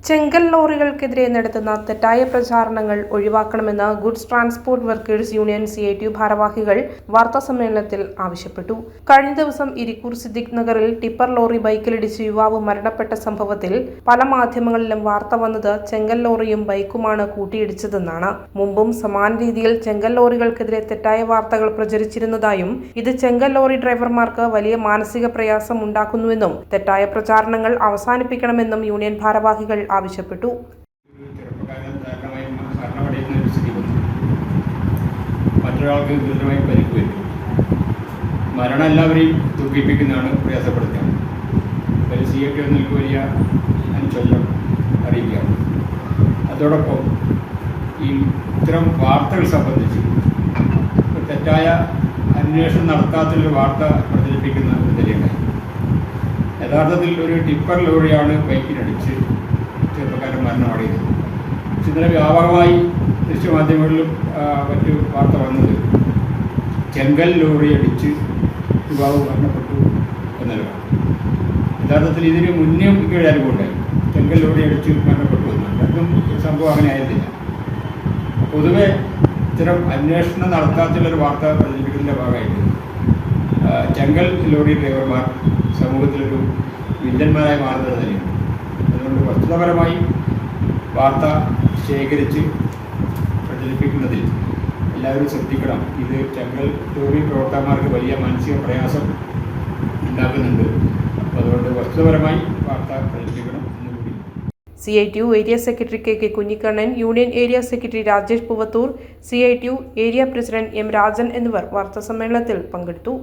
ചെങ്കൽ ലോറികൾക്കെതിരെ നടത്തുന്ന തെറ്റായ പ്രചാരണങ്ങൾ ഒഴിവാക്കണമെന്ന് goods transport workers union CITU ഭാരവാഹികൾ വാർത്താസമ്മേളനത്തിൽ ആവശ്യപ്പെട്ടു. കഴിഞ്ഞ ദിവസം ഇരിക്കൂർ സിദ്ദിഖ് നഗറിൽ ടിപ്പർ ലോറി ബൈക്കിലിടിച്ച് യുവാവ് മരണപ്പെട്ട സംഭവത്തിൽ പല മാധ്യമങ്ങളിലും വാർത്ത വന്നത് ചെങ്കൽ ലോറിയും ബൈക്കുമാണ് കൂട്ടിയിടിച്ചതെന്നാണ്. മുമ്പും സമാന രീതിയിൽ ചെങ്കൽ ലോറികൾക്കെതിരെ തെറ്റായ വാർത്തകൾ പ്രചരിച്ചിരുന്നതായും ഇത് ചെങ്കൽ ലോറി ഡ്രൈവർമാർക്ക് വലിയ മാനസിക പ്രയാസം ഉണ്ടാക്കുന്നുവെന്നും തെറ്റായ പ്രചാരണങ്ങൾ അവസാനിപ്പിക്കണമെന്നും യൂണിയൻ ഭാരവാഹികൾ ആവശ്യപ്പെട്ടു. മറ്റൊരാൾക്ക് ഗുരുതരമായി പരിക്ക് പറ്റും. മരണം എല്ലാവരെയും ദുഃഖിപ്പിക്കുന്നതാണ്, പ്രയാസപ്പെടുത്തുകയാണ്. CITU നിങ്ങൾക്ക് വലിയ അനുശോചനം അറിയിക്കുകയാണ്. അതോടൊപ്പം ഈ ഇത്തരം വാർത്തകൾ സംബന്ധിച്ച് തെറ്റായ അന്വേഷണം നടത്താത്തൊരു വാർത്ത പ്രചരിപ്പിക്കുന്ന നിലയുണ്ടായി. യഥാർത്ഥത്തിൽ ഒരു ടിപ്പർ ലോറിയാണ് ബൈക്കിനടിച്ച് ചെറുപ്പക്കാരൻ മരണമടയുന്നത്. ഇന്നലെ വ്യാപകമായി ദൃശ്യമാധ്യമങ്ങളിലും മറ്റു വാർത്ത വന്നത് ചെങ്കൽ ലോറി അടിച്ച് യുവാവ് മരണപ്പെട്ടു എന്നതാണ്. യഥാർത്ഥത്തിൽ ഇതിന് മുന്നേ ഇങ്ങനെ അനുഭവമുണ്ടായി. ചെങ്കൽ ലോറി അടിച്ച് മരണപ്പെട്ടു എന്നാണ്. രണ്ടും സംഭവം അങ്ങനെ ആയിരുന്നില്ല. പൊതുവെ ഇത്തരം അന്വേഷണം നടത്താത്തുള്ളൊരു വാർത്ത പ്രചരിപ്പിക്കുന്നതിൻ്റെ ഭാഗമായിട്ട് ചെങ്കൽ ലോറി ഡ്രൈവർമാർ സമൂഹത്തിലൊരു വില്ലന്മാരായി മാറുന്നത് തന്നെയാണ്. അതുകൊണ്ട് വസ്തുതാപരമായി വാർത്ത ശേഖരിച്ച് പ്രചരിപ്പിക്കുന്നതിൽ എല്ലാവരും ശ്രദ്ധിക്കണം. ഇത് ചെങ്കൽ ലോറി പ്രവർത്തകന്മാർക്ക് വലിയ മാനസിക പ്രയാസം ഉണ്ടാക്കുന്നുണ്ട്. അതുകൊണ്ട് വസ്തുതാപരമായി വാർത്ത പ്രചരിപ്പിക്കണം എന്നുകൂടി. CITU area secretary KK Kunhikannan, union area secretary Rajesh Poovathur, CITU area president M Rajan എന്നിവർ വാർത്താസമ്മേളനത്തിൽ പങ്കെടുത്തു.